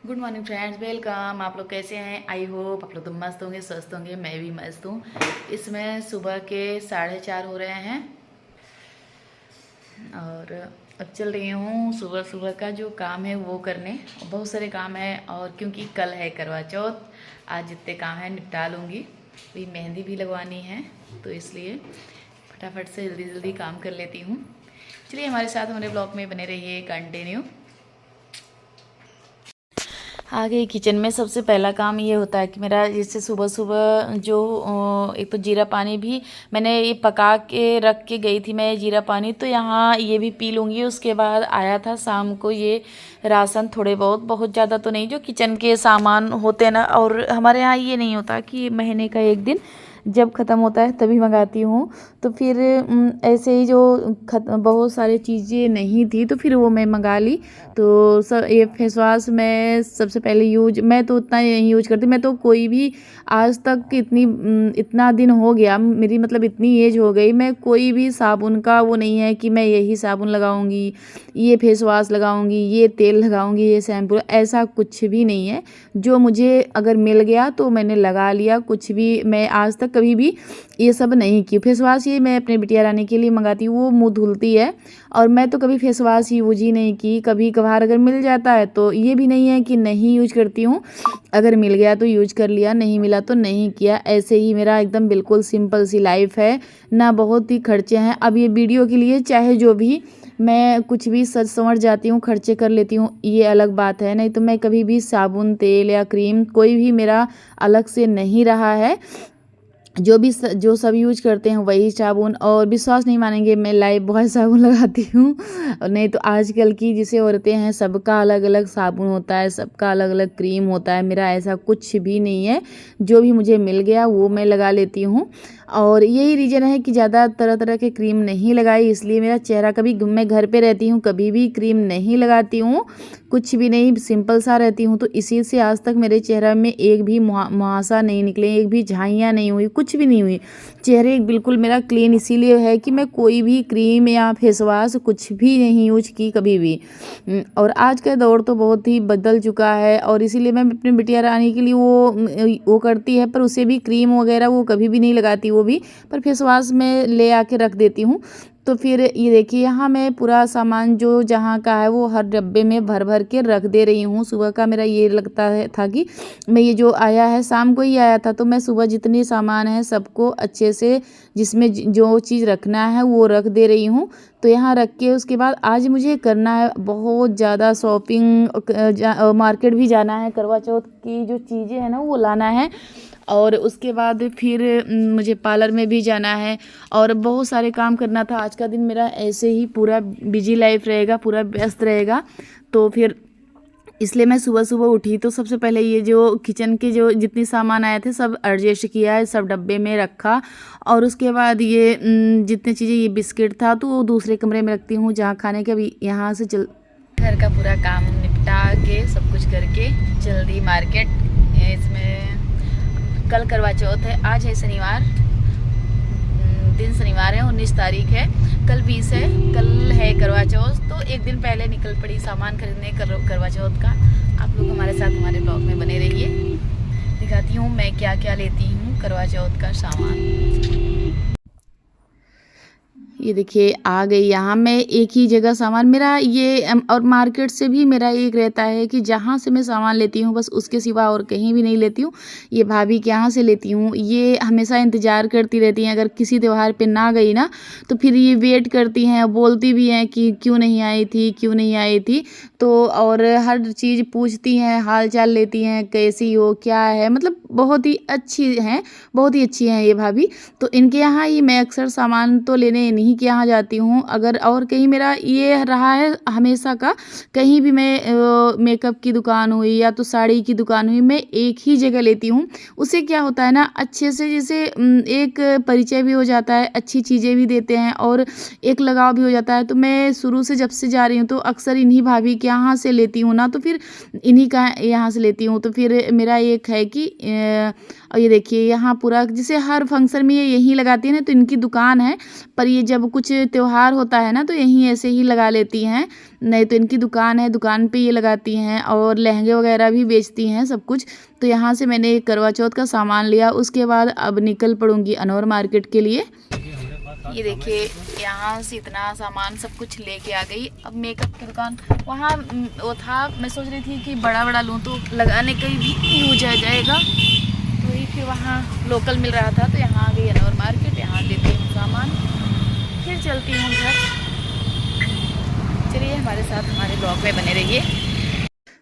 Good morning friends, welcome. आप लोग कैसे हैं? आई होप आप लोग तो मस्त होंगे, स्वस्थ होंगे। मैं भी मस्त हूँ। इसमें सुबह के 4:30 हो रहे हैं और अब चल रही हूँ सुबह सुबह का जो काम है वो करने। बहुत सारे काम है और क्योंकि कल है करवा चौथ, आज जितने काम हैं निपटा लूँगी। अभी मेहंदी भी लगवानी है तो इसलिए फटाफट से जल्दी जल्दी काम कर लेती हूँ। चलिए हमारे साथ हमारे ब्लॉग में बने रहिए कंटिन्यू। आगे किचन में सबसे पहला काम ये होता है कि मेरा जैसे सुबह सुबह जो एक तो जीरा पानी भी मैंने ये पका के रख के गई थी मैं जीरा पानी, तो यहाँ ये भी पी लूँगी। उसके बाद आया था शाम को ये राशन, थोड़े बहुत ज़्यादा तो नहीं, जो किचन के सामान होते हैं ना। और हमारे यहाँ ये नहीं होता कि महीने का एक दिन जब ख़त्म होता है तभी मंगाती हूँ। तो फिर ऐसे ही जो बहुत सारी चीज़ें नहीं थी तो फिर वो मैं मंगा ली। तो सब ये फेस वाश मैं सबसे पहले मैं तो उतना नहीं यूज करती। मैं तो कोई भी आज तक इतना दिन हो गया मेरी, मतलब इतनी एज हो गई, मैं कोई भी साबुन का वो नहीं है कि मैं यही साबुन लगाऊंगी, ये फेस वाश लगाऊंगी, ये तेल लगाऊंगी, ये शैम्पू, ऐसा कुछ भी नहीं है। जो मुझे अगर मिल गया तो मैंने लगा लिया। कुछ भी मैं आज तक कभी भी ये सब नहीं की। फेस वाश ये मैं अपने बिटिया रानी के लिए मंगाती हूँ, वो मुँह धुलती है। और मैं तो कभी फेस वाश यूज ही नहीं की। कभी कभार अगर मिल जाता है तो ये भी नहीं है कि नहीं यूज करती हूँ, अगर मिल गया तो यूज कर लिया, नहीं मिला तो नहीं किया। ऐसे ही मेरा एकदम बिल्कुल सिंपल सी लाइफ है ना, बहुत ही खर्चे हैं। अब ये वीडियो के लिए चाहे जो भी मैं कुछ भी सच समझ जाती हूँ, खर्चे कर लेती हूँ, ये अलग बात है। नहीं तो मैं कभी भी साबुन तेल या क्रीम कोई भी मेरा अलग से नहीं रहा है। जो सब यूज करते हैं वही साबुन। और विश्वास नहीं मानेंगे, मैं लाइफ बॉय साबुन लगाती हूँ। और नहीं तो आजकल की जिसे औरतें हैं सबका अलग अलग साबुन होता है, सबका अलग अलग क्रीम होता है। मेरा ऐसा कुछ भी नहीं है, जो भी मुझे मिल गया वो मैं लगा लेती हूँ। और यही रीज़न है कि ज़्यादा तरह तरह के क्रीम नहीं लगाई, इसलिए मेरा चेहरा, कभी मैं घर पे रहती हूँ कभी भी क्रीम नहीं लगाती हूँ, कुछ भी नहीं, सिंपल सा रहती हूँ। तो इसी से आज तक मेरे चेहरे में एक भी मुहासा नहीं निकले, एक भी झाइयाँ नहीं हुई, कुछ भी नहीं हुई। चेहरे बिल्कुल मेरा क्लीन इसीलिए है कि मैं कोई भी क्रीम या फेस वाश कुछ भी नहीं यूज की कभी भी। और आज का दौर तो बहुत ही बदल चुका है और इसीलिए मैं अपनी बिटिया रानी के लिए वो करती है, पर उसे भी क्रीम वगैरह वो कभी भी नहीं लगाती वो भी, पर फेस वाश में ले आके रख देती हूँ। तो फिर ये देखिए यहाँ मैं पूरा सामान जो जहाँ का है वो हर डब्बे में भर भर के रख दे रही हूँ। सुबह का मेरा ये लगता है था कि मैं ये जो आया है शाम को ही आया था, तो मैं सुबह जितने सामान है सबको अच्छे से जिसमें जो चीज़ रखना है वो रख दे रही हूँ। तो यहाँ रख के उसके बाद आज मुझे करना है बहुत ज़्यादा शॉपिंग, मार्केट भी जाना है, करवा चौथ की जो चीज़ें हैं ना वो लाना है। और उसके बाद फिर मुझे पार्लर में भी जाना है और बहुत सारे काम करना था। आज का दिन मेरा ऐसे ही पूरा बिजी लाइफ रहेगा, पूरा व्यस्त रहेगा। तो फिर इसलिए मैं सुबह सुबह उठी तो सबसे पहले ये जो किचन के जो जितने सामान आए थे सब एडजस्ट किया है, सब डब्बे में रखा। और उसके बाद ये जितनी चीज़ें, ये बिस्किट था तो वो दूसरे कमरे में रखती हूँ जहाँ खाने के। अभी यहाँ से घर का पूरा काम निपटा के सब कुछ करके जल्दी मार्केट। इसमें कल करवा चौथ है, आज है शनिवार, दिन शनिवार है, 19 तारीख है, कल 20 है, कल है करवा चौथ। तो एक दिन पहले निकल पड़ी सामान खरीदने करवा चौथ का। आप लोग हमारे साथ हमारे ब्लॉग में बने रहिए, दिखाती हूँ मैं क्या क्या लेती हूँ करवा चौथ का सामान। ये देखिए आ गई यहाँ मैं एक ही जगह सामान मेरा ये और मार्केट से भी मेरा एक रहता है कि जहाँ से मैं सामान लेती हूँ बस उसके सिवा और कहीं भी नहीं लेती हूँ। ये भाभी के यहाँ से लेती हूँ, ये हमेशा इंतज़ार करती रहती हैं। अगर किसी त्यौहार पे ना गई ना तो फिर ये वेट करती हैं, बोलती भी हैं कि क्यों नहीं आई थी, क्यों नहीं आई थी। तो और हर चीज़ पूछती हैं, हाल चाल लेती हैं, कैसी हो, क्या है, मतलब बहुत ही अच्छी हैं, बहुत ही अच्छी हैं ये भाभी। तो इनके यहाँ ही मैं अक्सर सामान तो लेने इन्हीं के यहाँ जाती हूँ। अगर और कहीं मेरा ये रहा है हमेशा का, कहीं भी मैं मेकअप की दुकान हुई या तो साड़ी की दुकान हुई, मैं एक ही जगह लेती हूँ। उससे क्या होता है ना, अच्छे से जैसे एक परिचय भी हो जाता है, अच्छी चीज़ें भी देते हैं और एक लगाव भी हो जाता है। तो मैं शुरू से जब से जा रही हूँ तो अक्सर इन्हीं भाभी के यहाँ से लेती हूँ ना, तो फिर इन्हीं का यहाँ से लेती हूँ। तो फिर मेरा एक है कि और ये देखिए यहाँ पूरा जैसे हर फंक्शन में ये यहीं लगाती है ना, तो इनकी दुकान है, पर ये जब कुछ त्योहार होता है ना तो यहीं ऐसे ही लगा लेती हैं, नहीं तो इनकी दुकान है, दुकान पे ये लगाती हैं और लहंगे वगैरह भी बेचती हैं सब कुछ। तो यहाँ से मैंने करवा चौथ का सामान लिया, उसके बाद अब निकल पड़ूंगी अनवर मार्केट के लिए। ये देखिए यहाँ से इतना सामान सब कुछ लेके आ गई। अब मेकअप की दुकान वहाँ वो था, मैं सोच रही थी कि बड़ा बड़ा लूँ तो लगाने का भी यूज आ जाएगा, तो वही फिर वहाँ लोकल मिल रहा था, तो यहाँ आ गई अनवर मार्केट, यहाँ लेती हूँ सामान, फिर चलती हूँ घर। चलिए हमारे साथ हमारे ब्लॉग में बने रहिए।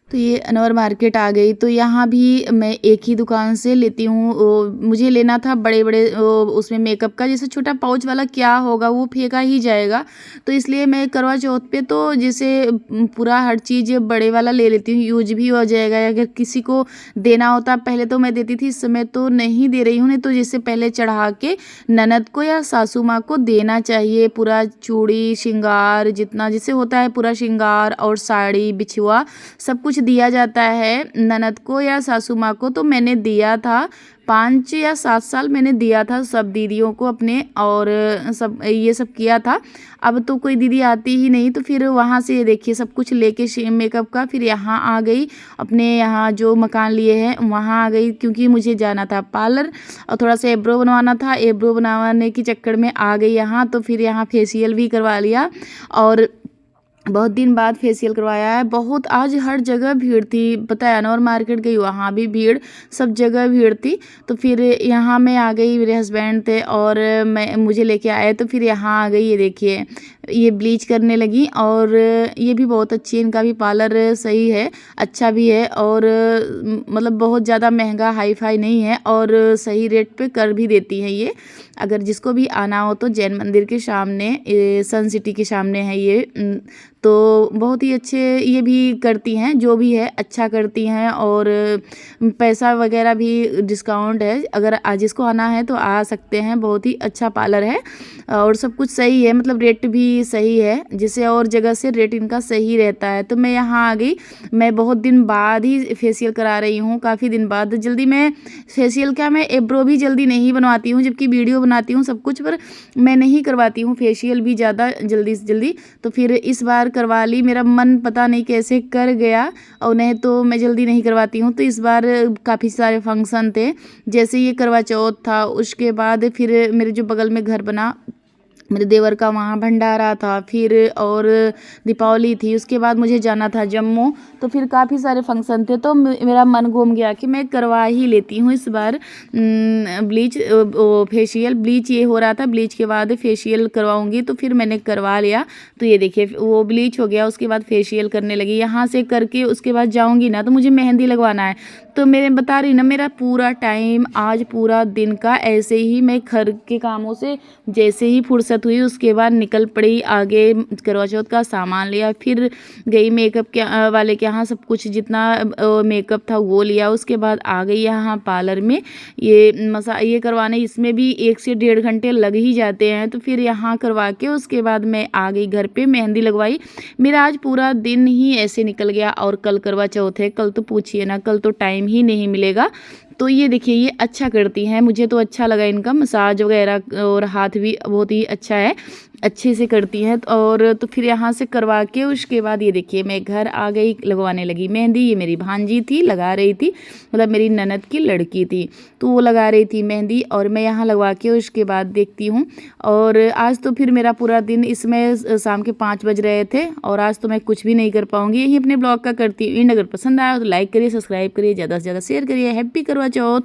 तो ये अनवर मार्केट आ गई, तो यहाँ भी मैं एक ही दुकान से लेती हूँ। मुझे लेना था बड़े बड़े उसमें मेकअप का, जैसे छोटा पाउच वाला क्या होगा, वो फेंका ही जाएगा, तो इसलिए मैं करवा चौथ पे तो जैसे पूरा हर चीज़ बड़े वाला ले लेती हूँ, यूज भी हो जाएगा। अगर किसी को देना होता, पहले तो मैं देती थी, इस समय तो नहीं दे रही हूँ, नहीं तो जैसे पहले चढ़ा के ननद को या सासू माँ को देना चाहिए, पूरा चूड़ी श्रृंगार जितना जैसे होता है, पूरा श्रृंगार और साड़ी बिछुआ सब कुछ दिया जाता है ननद को या सासू माँ को। तो मैंने दिया था 5 या 7 साल मैंने दिया था सब दीदियों को अपने, और सब ये सब किया था। अब तो कोई दीदी आती ही नहीं, तो फिर वहाँ से ये देखिए सब कुछ लेके मेकअप का फिर यहाँ आ गई, अपने यहाँ जो मकान लिए हैं वहाँ आ गई, क्योंकि मुझे जाना था पार्लर और थोड़ा सा एब्रो बनवाना था। एब्रो बनवाने के चक्कर में आ गई यहाँ, तो फिर यहाँ फेशियल भी करवा लिया, और बहुत दिन बाद फेशियल करवाया है। बहुत आज हर जगह भीड़ थी, पता है, अनवर मार्केट गई वहाँ भी भीड़, सब जगह भीड़ थी। तो फिर यहाँ मैं आ गई, मेरे हस्बैंड थे और मुझे लेके आए, तो फिर यहाँ आ गई। ये देखिए ये ब्लीच करने लगी, और ये भी बहुत अच्छी है, इनका भी पार्लर सही है, अच्छा भी है, और मतलब बहुत ज़्यादा महंगा हाई फाई नहीं है, और सही रेट पे कर भी देती है ये। अगर जिसको भी आना हो तो जैन मंदिर के सामने, सन सिटी के सामने है ये, तो बहुत ही अच्छे ये भी करती हैं, जो भी है अच्छा करती हैं, और पैसा वगैरह भी डिस्काउंट है, अगर आज जिसको आना है तो आ सकते हैं। बहुत ही अच्छा पार्लर है और सब कुछ सही है, मतलब रेट भी सही है, जैसे और जगह से रेट इनका सही रहता है। तो मैं यहाँ आ गई, मैं बहुत दिन बाद ही फेशियल करा रही हूँ, काफ़ी दिन बाद। जल्दी मैं फेशियल क्या, मैं एब्रो भी जल्दी नहीं बनवाती हूँ, जबकि वीडियो बनाती हूँ सब कुछ, पर मैं नहीं करवाती हूँ फेशियल भी ज़्यादा जल्दी से जल्दी। तो फिर इस बार करवा ली, मेरा मन पता नहीं कैसे कर गया, और नहीं तो मैं जल्दी नहीं करवाती हूँ। तो इस बार काफ़ी सारे फंक्शन थे, जैसे ये करवा चौथ था, उसके बाद फिर मेरे जो बगल में घर बना मेरे देवर का, वहाँ भंडारा था, फिर और दीपावली थी, उसके बाद मुझे जाना था जम्मू, तो फिर काफ़ी सारे फंक्शन थे। तो मेरा मन घूम गया कि मैं करवा ही लेती हूँ इस बार ब्लीच, फेशियल। ब्लीच ये हो रहा था, ब्लीच के बाद फेशियल करवाऊंगी, तो फिर मैंने करवा लिया। तो ये देखिए वो ब्लीच हो गया, उसके बाद फेशियल करने लगी। यहाँ से करके उसके बाद जाऊँगी ना, तो मुझे मेहंदी लगवाना है। तो मेरे बता रही ना, मेरा पूरा टाइम आज पूरा दिन का ऐसे ही, मैं घर के कामों से जैसे ही फुर्सत हुई उसके बाद निकल पड़ी आगे, करवा चौथ का सामान लिया, फिर गई मेकअप के वाले के यहाँ, सब कुछ जितना मेकअप था वो लिया। उसके बाद आ गई यहाँ पार्लर में ये करवाने, इसमें भी 1 से 1.5 घंटे लग ही जाते हैं। तो फिर यहाँ करवा के उसके बाद मैं आ गई घर पे, मेहंदी लगवाई। मेरा आज पूरा दिन ही ऐसे निकल गया, और कल करवा चौथ है, कल तो पूछिए ना, कल तो टाइम ही नहीं मिलेगा। तो ये देखिए ये अच्छा करती हैं, मुझे तो अच्छा लगा इनका मसाज वगैरह, और हाथ भी बहुत ही अच्छा है, अच्छे से करती हैं। और तो फिर यहाँ से करवा के उसके बाद ये देखिए मैं घर आ गई, लगवाने लगी मेहंदी। ये मेरी भांजी थी, लगा रही थी, मतलब मेरी ननद की लड़की थी, तो वो लगा रही थी मेहंदी, और मैं यहाँ लगवा के उसके बाद देखती हूँ। और आज तो फिर मेरा पूरा दिन इसमें, शाम के 5 बज रहे थे, और आज तो मैं कुछ भी नहीं कर पाऊँगी। यही अपने ब्लॉग का करती हूँ। अगर पसंद आया तो लाइक करिए, सब्सक्राइब करिए, ज़्यादा से ज़्यादा शेयर करिए। हैप्पी करवा चौथ।